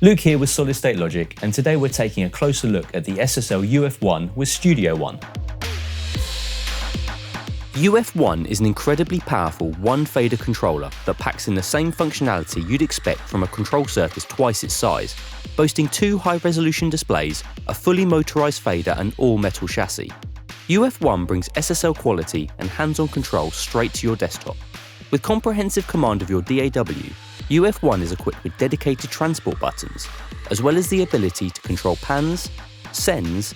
Luke here with Solid State Logic, and today we're taking a closer look at the SSL UF1 with Studio One. UF1 is an incredibly powerful one-fader controller that packs in the same functionality you'd expect from a control surface twice its size, boasting 2 high-resolution displays, a fully motorised fader and all-metal chassis. UF1 brings SSL quality and hands-on control straight to your desktop. With comprehensive command of your DAW, UF1 is equipped with dedicated transport buttons, as well as the ability to control pans, sends,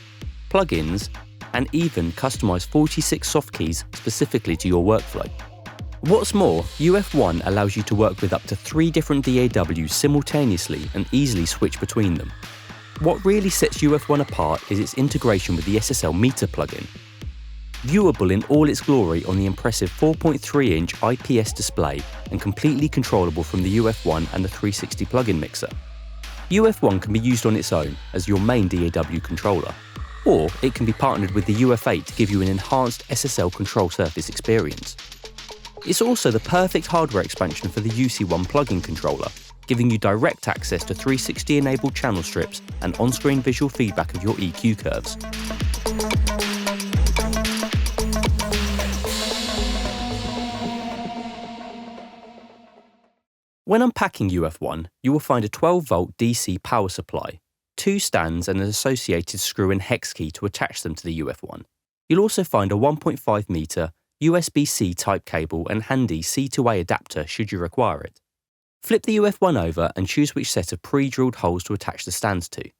plugins, and even customize 46 soft keys specifically to your workflow. What's more, UF1 allows you to work with up to 3 different DAWs simultaneously and easily switch between them. What really sets UF1 apart is its integration with the SSL Meter plugin. Viewable in all its glory on the impressive 4.3-inch IPS display and completely controllable from the UF1 and the 360 plugin mixer. UF1 can be used on its own as your main DAW controller, or it can be partnered with the UF8 to give you an enhanced SSL control surface experience. It's also the perfect hardware expansion for the UC1 plugin controller, giving you direct access to 360-enabled channel strips and on-screen visual feedback of your EQ curves. When unpacking UF1, you will find a 12-volt DC power supply, 2 stands and an associated screw and hex key to attach them to the UF1. You'll also find a 1.5 meter USB-C type cable and handy C to A adapter should you require it. Flip the UF1 over and choose which set of pre-drilled holes to attach the stands to.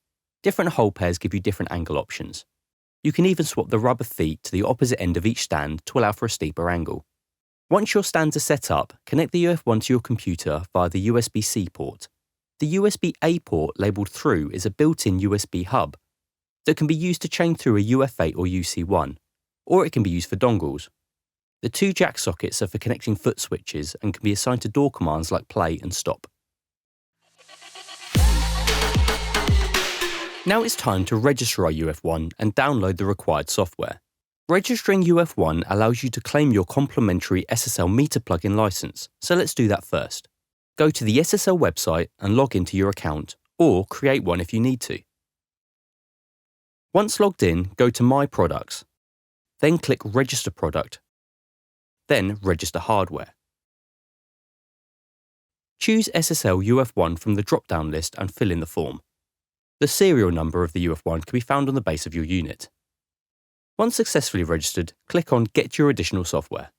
Different hole pairs give you different angle options. You can even swap the rubber feet to the opposite end of each stand to allow for a steeper angle. Once your stands are set up, connect the UF1 to your computer via the USB-C port. The USB-A port labelled through is a built-in USB hub that can be used to chain through a UF8 or UC1, or it can be used for dongles. The 2 jack sockets are for connecting foot switches and can be assigned to door commands like play and stop. Now it's time to register our UF1 and download the required software. Registering UF1 allows you to claim your complimentary SSL Meter plugin license, so let's do that first. Go to the SSL website and log into your account, or create one if you need to. Once logged in, go to My Products, then click Register Product, then Register Hardware. Choose SSL UF1 from the drop-down list and fill in the form. The serial number of the UF1 can be found on the base of your unit. Once successfully registered, click on Get Your Additional Software.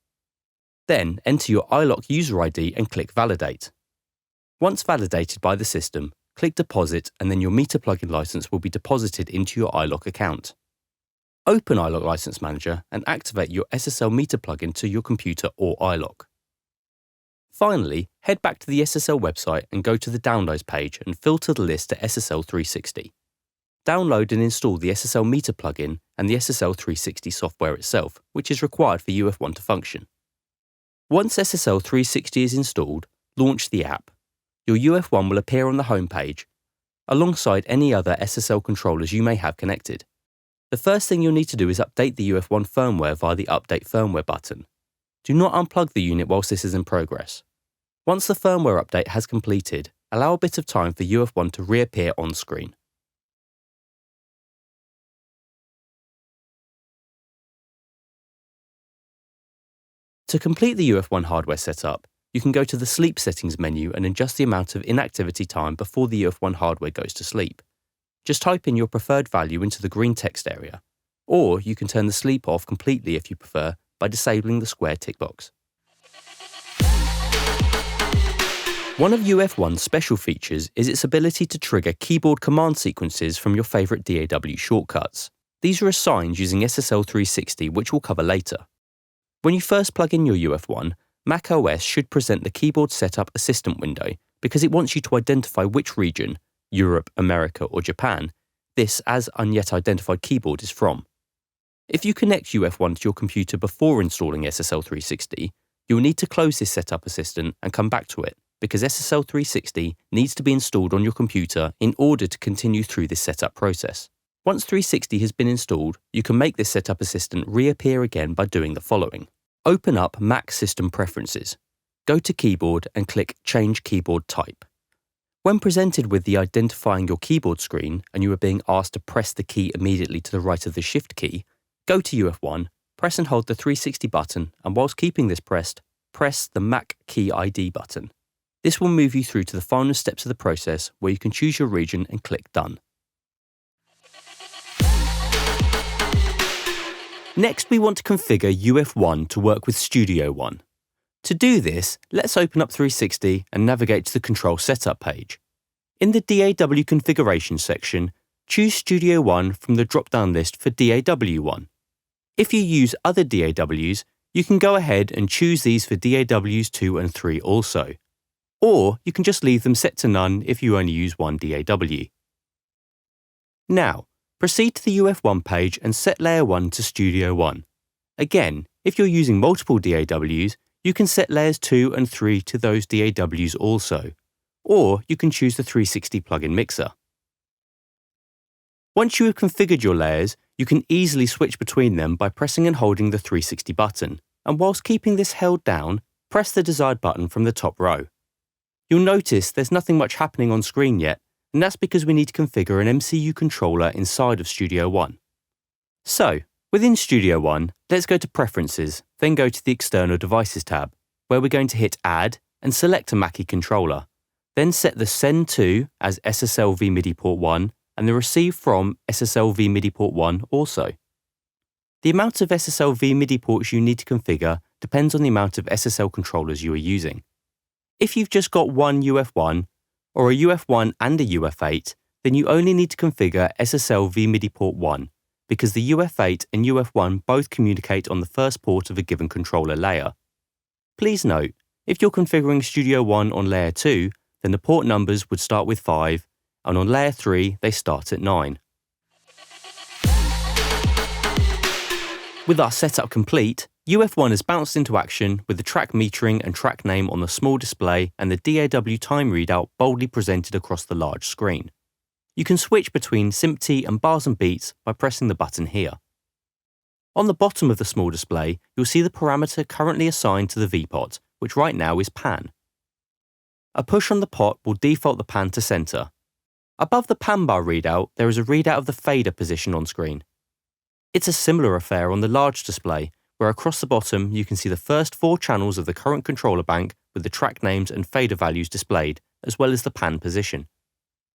Then enter your iLok user ID and click Validate. Once validated by the system, click Deposit and then your Meter plugin license will be deposited into your iLok account. Open iLok License Manager and activate your SSL Meter plugin to your computer or iLok. Finally, head back to the SSL website and go to the Downloads page and filter the list to SSL 360. Download and install the SSL Meter plugin and the SSL 360 software itself, which is required for UF1 to function. Once SSL 360 is installed, launch the app. Your UF1 will appear on the home page, alongside any other SSL controllers you may have connected. The first thing you'll need to do is update the UF1 firmware via the Update Firmware button. Do not unplug the unit whilst this is in progress. Once the firmware update has completed, allow a bit of time for UF1 to reappear on screen. To complete the UF1 hardware setup, you can go to the Sleep Settings menu and adjust the amount of inactivity time before the UF1 hardware goes to sleep. Just type in your preferred value into the green text area, or you can turn the sleep off completely if you prefer by disabling the square tick box. One of UF1's special features is its ability to trigger keyboard command sequences from your favourite DAW shortcuts. These are assigned using SSL 360, which we'll cover later. When you first plug in your UF1, macOS should present the Keyboard Setup Assistant window because it wants you to identify which region, Europe, America or Japan, this as unyet identified keyboard is from. If you connect UF1 to your computer before installing SSL 360, you'll need to close this Setup Assistant and come back to it because SSL 360 needs to be installed on your computer in order to continue through this setup process. Once 360 has been installed, you can make this Setup Assistant reappear again by doing the following. Open up Mac System Preferences. Go to Keyboard and click Change Keyboard Type. When presented with the Identifying your keyboard screen and you are being asked to press the key immediately to the right of the Shift key, go to UF1, press and hold the 360 button, and whilst keeping this pressed, press the Mac Key ID button. This will move you through to the final steps of the process where you can choose your region and click Done. Next, we want to configure UF1 to work with Studio One. To do this, let's open up 360 and navigate to the Control Setup page. In the DAW configuration section, choose Studio One from the drop-down list for DAW1. If you use other DAWs, you can go ahead and choose these for DAWs 2 and 3 also. Or you can just leave them set to none if you only use one DAW. Now, proceed to the UF1 page and set Layer 1 to Studio One. Again, if you're using multiple DAWs, you can set Layers 2 and 3 to those DAWs also. Or you can choose the 360 plugin mixer. Once you have configured your layers, you can easily switch between them by pressing and holding the 360 button, and whilst keeping this held down, press the desired button from the top row. You'll notice there's nothing much happening on screen yet, and that's because we need to configure an MCU controller inside of Studio One. So, within Studio One, let's go to Preferences, then go to the External Devices tab, where we're going to hit Add and select a Mackie controller, then set the Send To as SSL vMIDI port 1 and the Receive From SSL vMIDI port 1 also. The amount of SSL vMIDI ports you need to configure depends on the amount of SSL controllers you are using. If you've just got one UF1, or a UF1 and a UF8, then you only need to configure SSL vMIDI port 1, because the UF8 and UF1 both communicate on the first port of a given controller layer. Please note, if you're configuring Studio One on Layer 2, then the port numbers would start with 5, and on Layer 3 they start at 9. With our setup complete, UF1 has bounced into action with the track metering and track name on the small display and the DAW time readout boldly presented across the large screen. You can switch between SMPTE and bars and beats by pressing the button here. On the bottom of the small display, you'll see the parameter currently assigned to the VPOT, which right now is pan. A push on the pot will default the pan to center. Above the pan bar readout, there is a readout of the fader position on screen. It's a similar affair on the large display, where across the bottom you can see the first 4 channels of the current controller bank with the track names and fader values displayed, as well as the pan position.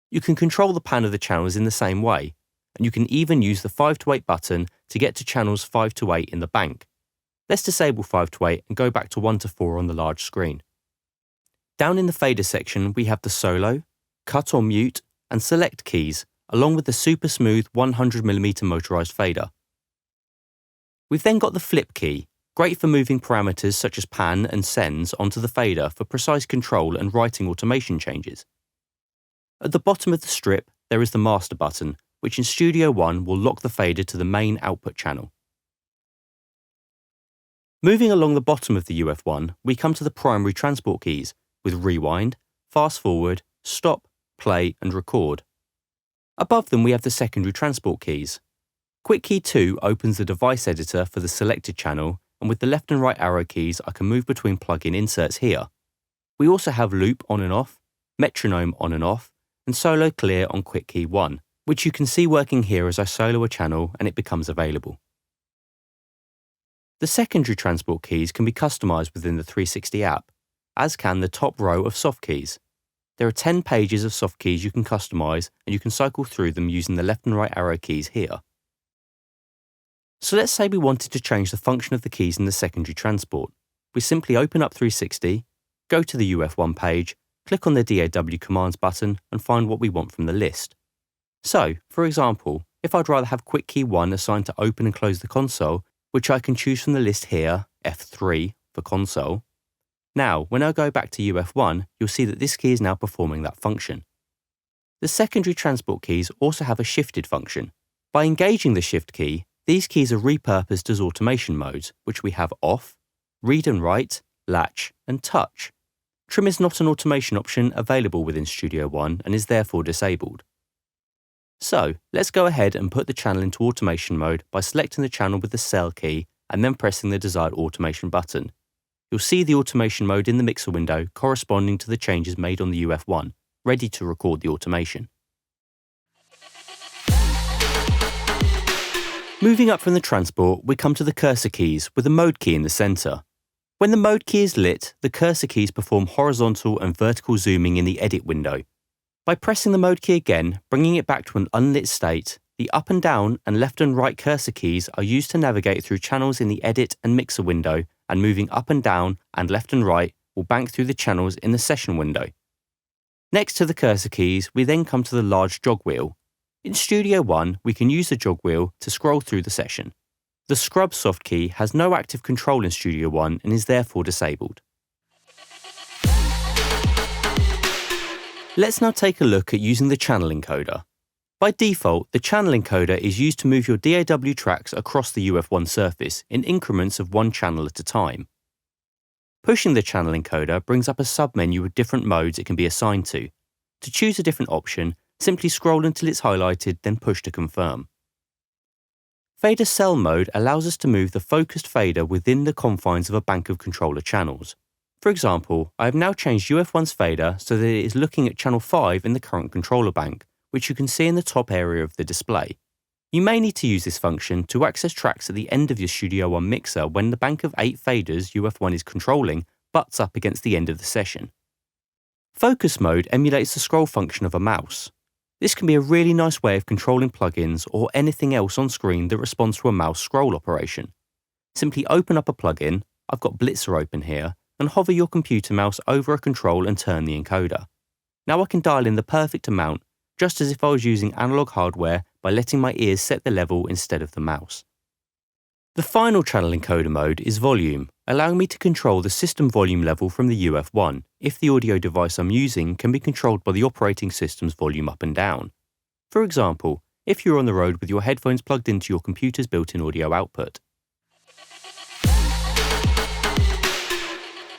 You can control the pan of the channels in the same way, and you can even use the 5 to 8 button to get to channels 5 to 8 in the bank. Let's disable 5 to 8 and go back to 1 to 4 on the large screen. Down in the fader section we have the solo, cut or mute, and select keys, along with the super smooth 100mm motorized fader. We've then got the flip key, great for moving parameters such as pan and sends onto the fader for precise control and writing automation changes. At the bottom of the strip, there is the master button, which in Studio One will lock the fader to the main output channel. Moving along the bottom of the UF1, we come to the primary transport keys, with rewind, fast forward, stop, play, and record. Above them we have the secondary transport keys. Quick Key 2 opens the device editor for the selected channel, and with the left and right arrow keys I can move between plugin inserts here. We also have loop on and off, metronome on and off, and solo clear on Quick Key 1, which you can see working here as I solo a channel and it becomes available. The secondary transport keys can be customised within the 360 app, as can the top row of soft keys. There are 10 pages of soft keys you can customise, and you can cycle through them using the left and right arrow keys here. So let's say we wanted to change the function of the keys in the secondary transport. We simply open up 360, go to the UF1 page, click on the DAW commands button and find what we want from the list. So, for example, if I'd rather have Quick Key 1 assigned to open and close the console, which I can choose from the list here, F3 for console. Now, when I go back to UF1, you'll see that this key is now performing that function. The secondary transport keys also have a shifted function. By engaging the shift key, these keys are repurposed as automation modes, which we have off, read and write, latch, and touch. Trim is not an automation option available within Studio One and is therefore disabled. So, let's go ahead and put the channel into automation mode by selecting the channel with the cell key and then pressing the desired automation button. You'll see the automation mode in the mixer window corresponding to the changes made on the UF1, ready to record the automation. Moving up from the transport, we come to the cursor keys with the mode key in the centre. When the mode key is lit, the cursor keys perform horizontal and vertical zooming in the edit window. By pressing the mode key again, bringing it back to an unlit state, the up and down and left and right cursor keys are used to navigate through channels in the edit and mixer window, and moving up and down and left and right will bank through the channels in the session window. Next to the cursor keys, we then come to the large jog wheel. In Studio One, we can use the jog wheel to scroll through the session. The scrub soft key has no active control in Studio One and is therefore disabled. Let's now take a look at using the channel encoder. By default, the channel encoder is used to move your DAW tracks across the UF1 surface in increments of one channel at a time. Pushing the channel encoder brings up a submenu with different modes it can be assigned to. To choose a different option, simply scroll until it's highlighted, then push to confirm. Fader cell mode allows us to move the focused fader within the confines of a bank of controller channels. For example, I have now changed UF1's fader so that it is looking at channel 5 in the current controller bank, which you can see in the top area of the display. You may need to use this function to access tracks at the end of your Studio One mixer when the bank of 8 faders UF1 is controlling butts up against the end of the session. Focus mode emulates the scroll function of a mouse. This can be a really nice way of controlling plugins or anything else on screen that responds to a mouse scroll operation. Simply open up a plugin, I've got Blitzer open here, and hover your computer mouse over a control and turn the encoder. Now I can dial in the perfect amount, just as if I was using analog hardware by letting my ears set the level instead of the mouse. The final channel encoder mode is volume, allowing me to control the system volume level from the UF1 if the audio device I'm using can be controlled by the operating system's volume up and down. For example, if you're on the road with your headphones plugged into your computer's built-in audio output.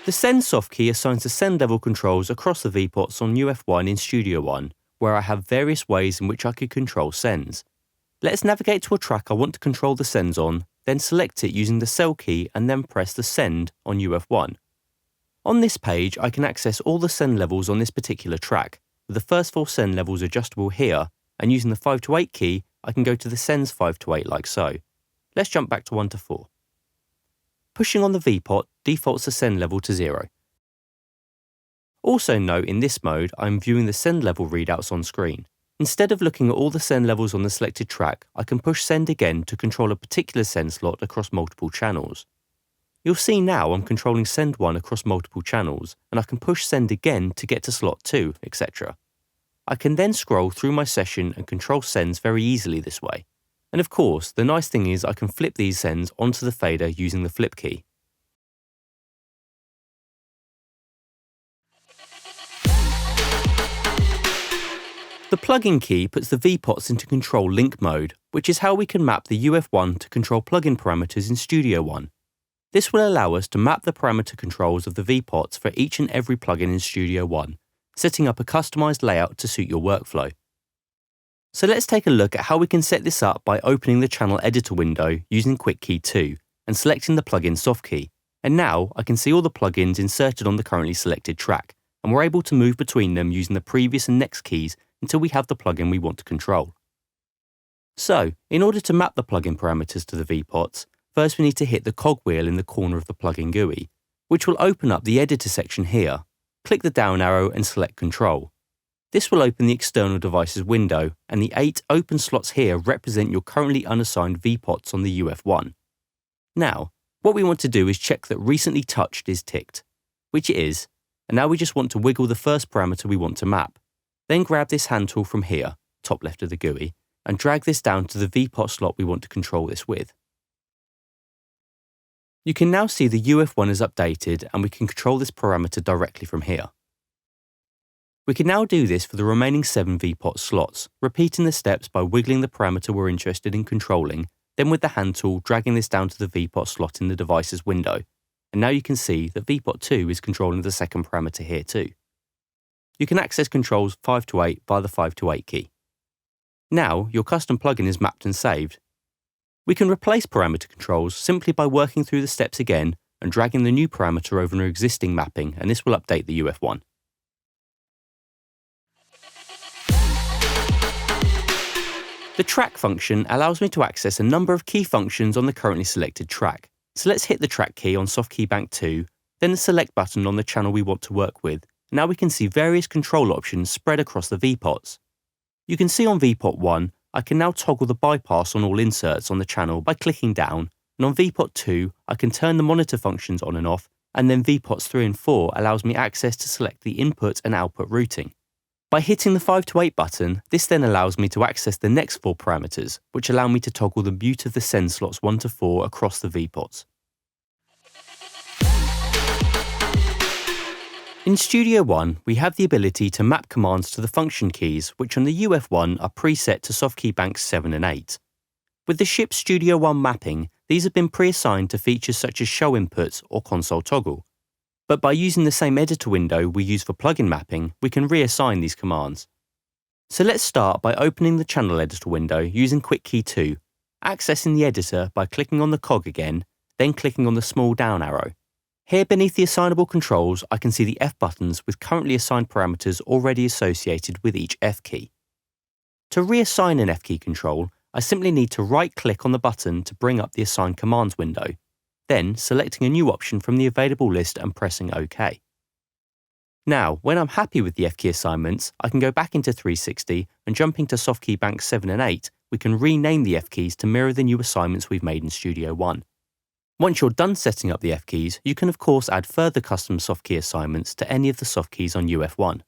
The send soft key assigns the send level controls across the VPOTs on UF1 in Studio One, where I have various ways in which I could control sends. Let's navigate to a track I want to control the sends on, then select it using the cell key and then press the send on UF1. On this page, I can access all the send levels on this particular track, with the first 4 send levels adjustable here, and using the 5 to 8 key, I can go to the sends 5 to 8 like so. Let's jump back to 1 to 4. Pushing on the VPOT defaults the send level to 0. Also note in this mode, I'm viewing the send level readouts on screen. Instead of looking at all the send levels on the selected track, I can push send again to control a particular send slot across multiple channels. You'll see now I'm controlling send 1 across multiple channels, and I can push send again to get to slot 2, etc. I can then scroll through my session and control sends very easily this way. And of course, the nice thing is I can flip these sends onto the fader using the flip key. The plugin key puts the VPOTs into control link mode, which is how we can map the UF1 to control plugin parameters in Studio One. This will allow us to map the parameter controls of the VPOTs for each and every plugin in Studio One, setting up a customized layout to suit your workflow. So let's take a look at how we can set this up by opening the channel editor window using Quick Key 2 and selecting the plugin soft key. And now I can see all the plugins inserted on the currently selected track, and we're able to move between them using the previous and next keys until we have the plugin we want to control. So, in order to map the plugin parameters to the VPOTs, first we need to hit the cogwheel in the corner of the plugin GUI, which will open up the editor section here. Click the down arrow and select Control. This will open the external devices window, and the 8 open slots here represent your currently unassigned VPOTs on the UF1. Now, what we want to do is check that Recently Touched is ticked, which it is, and now we just want to wiggle the first parameter we want to map. Then grab this hand tool from here, top left of the GUI, and drag this down to the VPOT slot we want to control this with. You can now see the UF1 is updated and we can control this parameter directly from here. We can now do this for the remaining 7 VPOT slots, repeating the steps by wiggling the parameter we're interested in controlling, then with the hand tool dragging this down to the VPOT slot in the devices window. And now you can see that VPOT 2 is controlling the second parameter here too. You can access controls 5 to 8 via the 5 to 8 key. Now, your custom plugin is mapped and saved. We can replace parameter controls simply by working through the steps again and dragging the new parameter over an existing mapping, and this will update the UF1. The track function allows me to access a number of key functions on the currently selected track. So let's hit the track key on soft key bank 2, then the select button on the channel we want to work with. Now we can see various control options spread across the VPOTs. You can see on VPOT 1, I can now toggle the bypass on all inserts on the channel by clicking down, and on VPOT 2, I can turn the monitor functions on and off, and then VPOTs 3 and 4 allows me access to select the input and output routing. By hitting the 5 to 8 button, this then allows me to access the next 4 parameters, which allow me to toggle the mute of the send slots 1 to 4 across the VPOTs. In Studio One, we have the ability to map commands to the function keys, which on the UF1 are preset to soft key banks 7 and 8. With the ship Studio One mapping, these have been pre-assigned to features such as show inputs or console toggle. But by using the same editor window we use for plugin mapping, we can reassign these commands. So let's start by opening the channel editor window using Quick Key 2, accessing the editor by clicking on the cog again, then clicking on the small down arrow. Here beneath the assignable controls, I can see the F buttons with currently assigned parameters already associated with each F key. To reassign an F key control, I simply need to right-click on the button to bring up the Assign Commands window, then selecting a new option from the available list and pressing OK. Now, when I'm happy with the F key assignments, I can go back into 360 and jumping to soft key banks 7 and 8, we can rename the F keys to mirror the new assignments we've made in Studio One. Once you're done setting up the F keys, you can of course add further custom soft key assignments to any of the soft keys on UF1.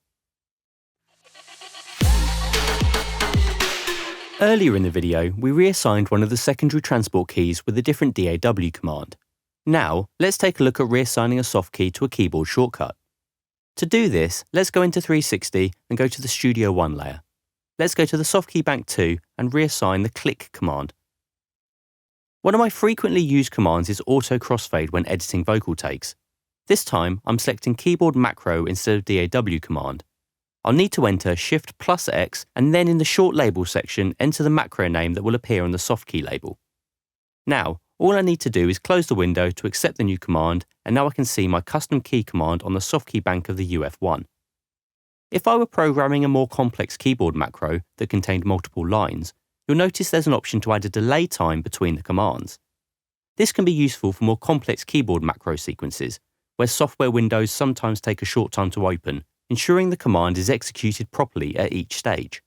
Earlier in the video, we reassigned one of the secondary transport keys with a different DAW command. Now, let's take a look at reassigning a soft key to a keyboard shortcut. To do this, let's go into 360 and go to the Studio One layer. Let's go to the soft key bank 2 and reassign the click command. One of my frequently used commands is auto crossfade when editing vocal takes. This time, I'm selecting keyboard macro instead of DAW command. I'll need to enter Shift+X and then in the short label section, enter the macro name that will appear on the soft key label. Now, all I need to do is close the window to accept the new command, and now I can see my custom key command on the soft key bank of the UF1. If I were programming a more complex keyboard macro that contained multiple lines, you'll notice there's an option to add a delay time between the commands. This can be useful for more complex keyboard macro sequences, where software windows sometimes take a short time to open, ensuring the command is executed properly at each stage.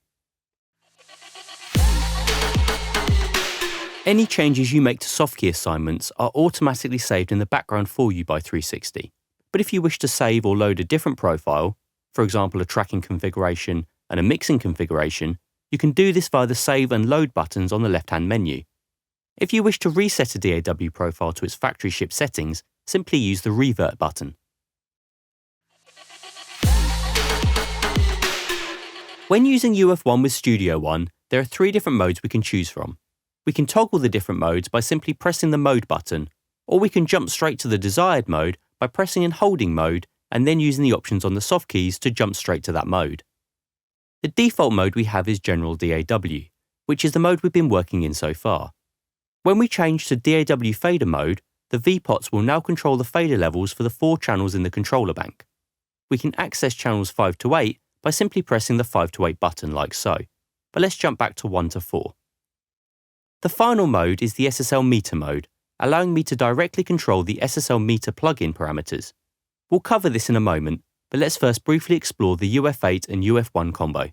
Any changes you make to soft key assignments are automatically saved in the background for you by 360. But if you wish to save or load a different profile, for example a tracking configuration and a mixing configuration, you can do this via the Save and Load buttons on the left-hand menu. If you wish to reset a DAW profile to its factory ship settings, simply use the Revert button. When using UF1 with Studio One, there are 3 different modes we can choose from. We can toggle the different modes by simply pressing the Mode button, or we can jump straight to the desired mode by pressing and holding Mode and then using the options on the soft keys to jump straight to that mode. The default mode we have is General DAW, which is the mode we've been working in so far. When we change to DAW fader mode, the VPOTs will now control the fader levels for the 4 channels in the controller bank. We can access channels 5 to 8 by simply pressing the 5 to 8 button like so, but let's jump back to 1 to 4. The final mode is the SSL Meter mode, allowing me to directly control the SSL Meter plugin parameters. We'll cover this in a moment, but let's first briefly explore the UF8 and UF1 combo.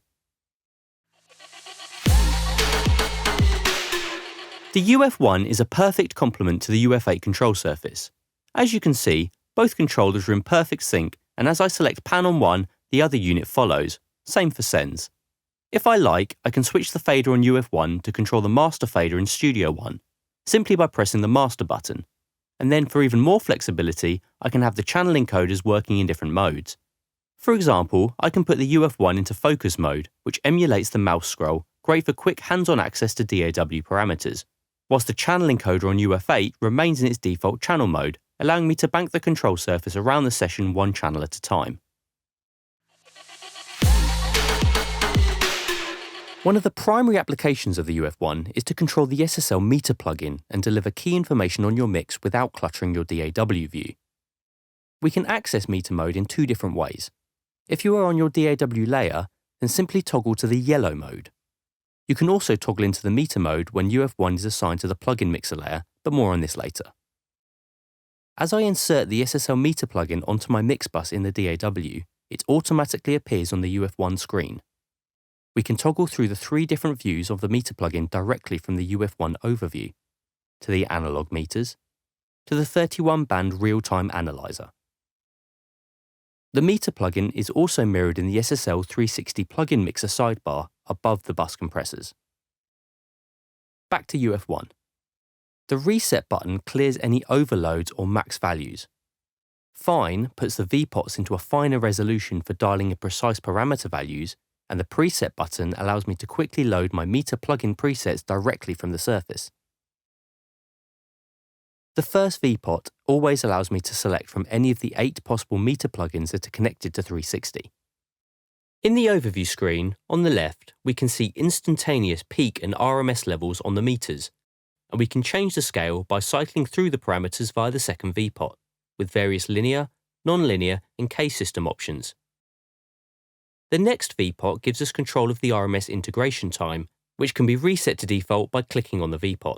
The UF1 is a perfect complement to the UF8 control surface. As you can see, both controllers are in perfect sync, and as I select pan on one, the other unit follows. Same for sends. If I like, I can switch the fader on UF1 to control the master fader in Studio One, simply by pressing the master button. And then for even more flexibility, I can have the channel encoders working in different modes. For example, I can put the UF1 into focus mode, which emulates the mouse scroll, great for quick hands-on access to DAW parameters, whilst the channel encoder on UF8 remains in its default channel mode, allowing me to bank the control surface around the session one channel at a time. One of the primary applications of the UF1 is to control the SSL Meter plugin and deliver key information on your mix without cluttering your DAW view. We can access meter mode in 2 different ways. If you are on your DAW layer, then simply toggle to the yellow mode. You can also toggle into the meter mode when UF1 is assigned to the plugin mixer layer, but more on this later. As I insert the SSL Meter plugin onto my mix bus in the DAW, it automatically appears on the UF1 screen. We can toggle through the 3 different views of the meter plugin directly from the UF1 overview, to the analog meters, to the 31-band real-time analyzer. The meter plugin is also mirrored in the SSL 360 plugin mixer sidebar above the bus compressors. Back to UF1. The reset button clears any overloads or max values. Fine puts the VPOTs into a finer resolution for dialing in precise parameter values, and the preset button allows me to quickly load my meter plugin presets directly from the surface. The first VPOT always allows me to select from any of the 8 possible meter plugins that are connected to 360. In the overview screen, on the left, we can see instantaneous peak and RMS levels on the meters, and we can change the scale by cycling through the parameters via the second VPOT, with various linear, non-linear and K-system options. The next VPOT gives us control of the RMS integration time, which can be reset to default by clicking on the VPOT.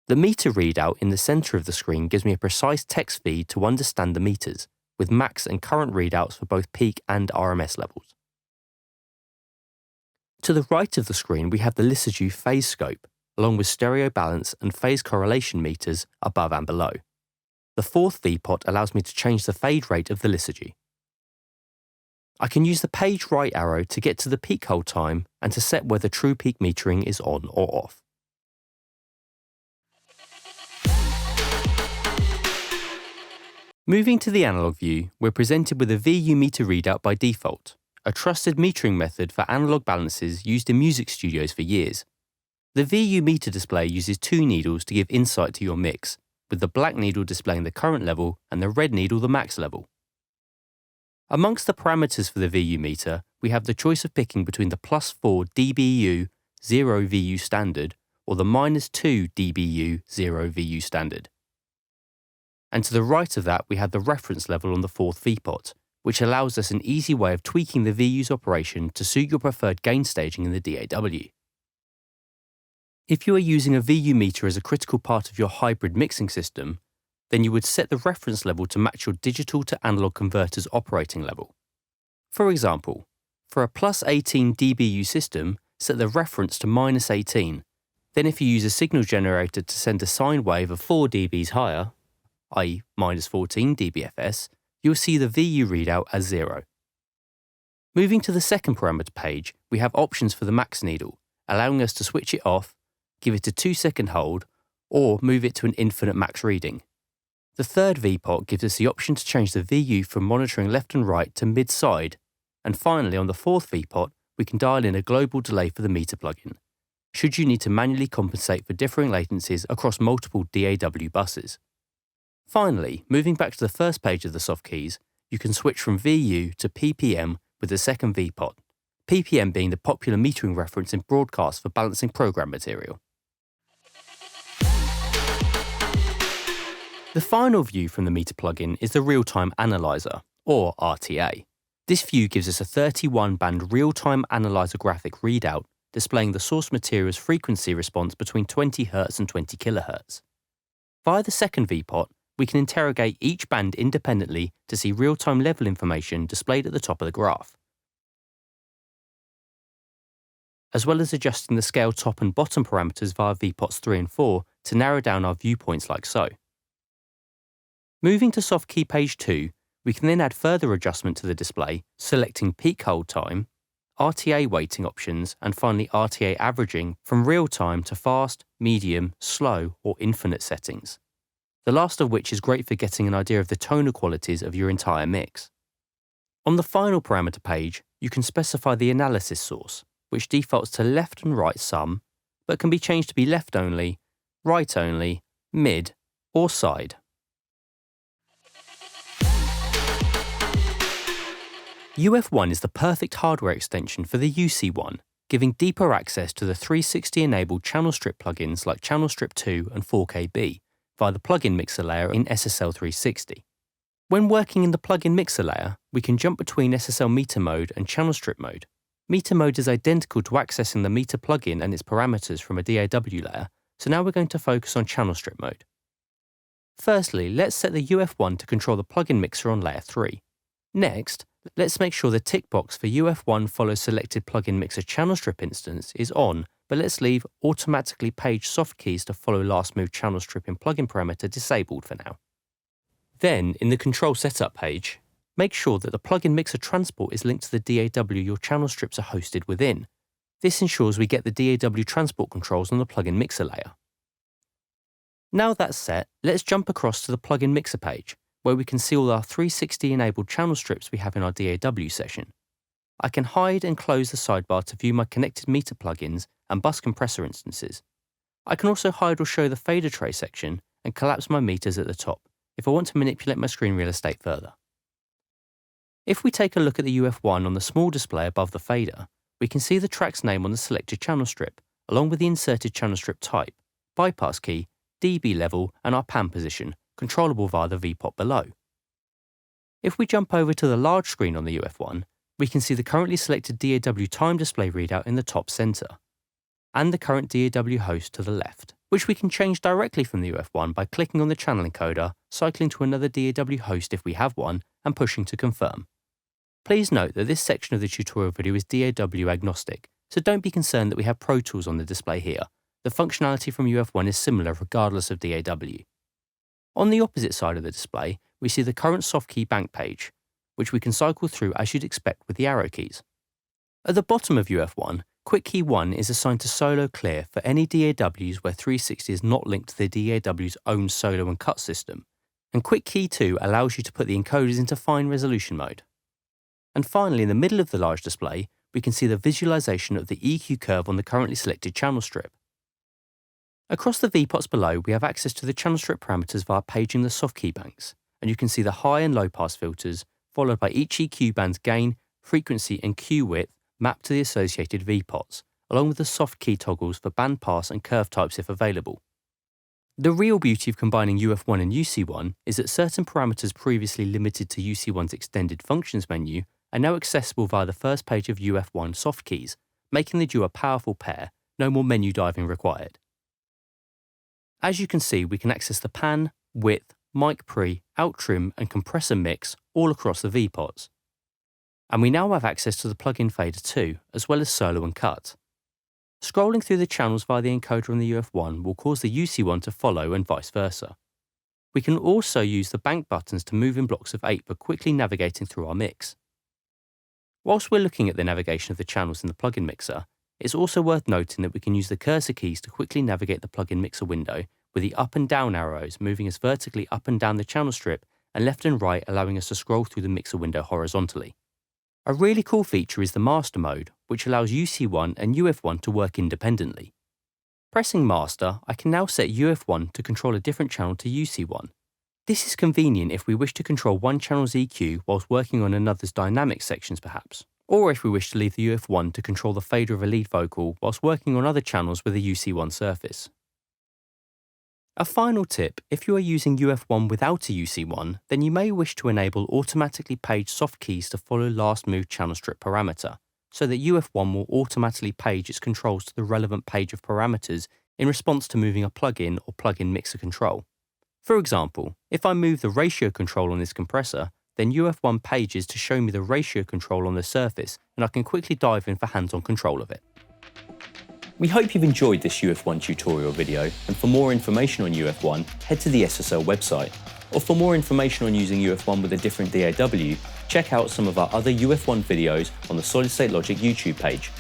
The meter readout in the centre of the screen gives me a precise text feed to understand the meters, with max and current readouts for both peak and RMS levels. To the right of the screen we have the Lysergiu phase scope, along with stereo balance and phase correlation meters above and below. The fourth VPOT allows me to change the fade rate of the Lysergiu. I can use the page right arrow to get to the peak hold time and to set whether true peak metering is on or off. Moving to the analog view, we're presented with a VU meter readout by default, a trusted metering method for analog balances used in music studios for years. The VU meter display uses 2 needles to give insight to your mix, with the black needle displaying the current level and the red needle the max level. Amongst the parameters for the VU meter, we have the choice of picking between the +4 dBu 0 VU standard or the -2 dBu 0 VU standard. And to the right of that we have the reference level on the 4th VPOT, which allows us an easy way of tweaking the VU's operation to suit your preferred gain staging in the DAW. If you are using a VU meter as a critical part of your hybrid mixing system, then you would set the reference level to match your digital to analog converter's operating level. For example, for a +18 dBu system, set the reference to -18. Then if you use a signal generator to send a sine wave of 4 dBs higher, i.e. -14 dBFS, you'll see the VU readout as 0. Moving to the second parameter page, we have options for the max needle, allowing us to switch it off, give it a 2-second hold, or move it to an infinite max reading. The third VPOT gives us the option to change the VU from monitoring left and right to mid-side, and finally on the 4th VPOT, we can dial in a global delay for the meter plugin, should you need to manually compensate for differing latencies across multiple DAW buses. Finally, moving back to the first page of the soft keys, you can switch from VU to PPM with the second VPOT, PPM being the popular metering reference in broadcast for balancing program material. The final view from the meter plugin is the real-time analyzer, or RTA. This view gives us a 31-band real-time analyzer graphic readout displaying the source material's frequency response between 20 Hz and 20 kHz. Via the second VPOT, we can interrogate each band independently to see real-time level information displayed at the top of the graph, as well as adjusting the scale top and bottom parameters via VPOTs 3 and 4 to narrow down our viewpoints like so. Moving to soft key page 2, we can then add further adjustment to the display, selecting peak hold time, RTA weighting options, and finally RTA averaging from real-time to fast, medium, slow, or infinite settings. The last of which is great for getting an idea of the tonal qualities of your entire mix. On the final parameter page, you can specify the analysis source, which defaults to left and right sum, but can be changed to be left only, right only, mid, or side. UF1 is the perfect hardware extension for the UC1, giving deeper access to the 360-enabled channel strip plugins like Channel Strip 2 and 4KB via the plugin mixer layer in SSL 360. When working in the plugin mixer layer, we can jump between SSL Meter mode and channel strip mode. Meter mode is identical to accessing the meter plugin and its parameters from a DAW layer, so now we're going to focus on channel strip mode. Firstly, let's set the UF1 to control the plugin mixer on layer 3. Next, let's make sure the tick box for UF1 follows selected plugin mixer channel strip instance is on, but let's leave automatically page soft keys to follow last move channel strip in plugin parameter disabled for now. Then, in the control setup page, make sure that the plugin mixer transport is linked to the DAW your channel strips are hosted within. This ensures we get the DAW transport controls on the plugin mixer layer. Now that's set, let's jump across to the plugin mixer page, where we can see all our 360 enabled channel strips we have in our DAW session. I can hide and close the sidebar to view my connected meter plugins and bus compressor instances. I can also hide or show the fader tray section and collapse my meters at the top if I want to manipulate my screen real estate further. If we take a look at the UF1 on the small display above the fader, we can see the track's name on the selected channel strip, along with the inserted channel strip type, bypass key, dB level and our pan position, controllable via the VPOT below. If we jump over to the large screen on the UF1, we can see the currently selected DAW time display readout in the top centre, and the current DAW host to the left, which we can change directly from the UF1 by clicking on the channel encoder, cycling to another DAW host if we have one, and pushing to confirm. Please note that this section of the tutorial video is DAW agnostic, so don't be concerned that we have Pro Tools on the display here. The functionality from UF1 is similar regardless of DAW. On the opposite side of the display, we see the current soft key bank page, which we can cycle through as you'd expect with the arrow keys. At the bottom of UF1, Quick Key 1 is assigned to solo clear for any DAWs where 360 is not linked to the DAW's own solo and cut system, and Quick Key 2 allows you to put the encoders into fine resolution mode. And finally, in the middle of the large display, we can see the visualization of the EQ curve on the currently selected channel strip. Across the VPOTs below, we have access to the channel strip parameters via paging the soft key banks, and you can see the high and low pass filters, followed by each EQ band's gain, frequency and Q width mapped to the associated VPOTs, along with the soft key toggles for band pass and curve types if available. The real beauty of combining UF1 and UC1 is that certain parameters previously limited to UC1's extended functions menu are now accessible via the first page of UF1 soft keys, making the duo a powerful pair, no more menu diving required. As you can see, we can access the pan, width, mic pre, out trim and compressor mix all across the VPOTs. And we now have access to the plugin fader too, as well as solo and cut. Scrolling through the channels via the encoder on the UF1 will cause the UC1 to follow and vice versa. We can also use the bank buttons to move in blocks of 8 for quickly navigating through our mix. Whilst we're looking at the navigation of the channels in the plugin mixer, it's also worth noting that we can use the cursor keys to quickly navigate the plugin mixer window, with the up and down arrows moving us vertically up and down the channel strip and left and right allowing us to scroll through the mixer window horizontally. A really cool feature is the master mode, which allows UC1 and UF1 to work independently. Pressing master, I can now set UF1 to control a different channel to UC1. This is convenient if we wish to control one channel's EQ whilst working on another's dynamic sections perhaps, or if we wish to leave the UF1 to control the fader of a lead vocal whilst working on other channels with a UC1 surface. A final tip, if you are using UF1 without a UC1, then you may wish to enable automatically page soft keys to follow last move channel strip parameter, so that UF1 will automatically page its controls to the relevant page of parameters in response to moving a plugin or plugin mixer control. For example, if I move the ratio control on this compressor, then UF1 pages to show me the ratio control on the surface, and I can quickly dive in for hands-on control of it. We hope you've enjoyed this UF1 tutorial video, and for more information on UF1, head to the SSL website. Or for more information on using UF1 with a different DAW, check out some of our other UF1 videos on the Solid State Logic YouTube page.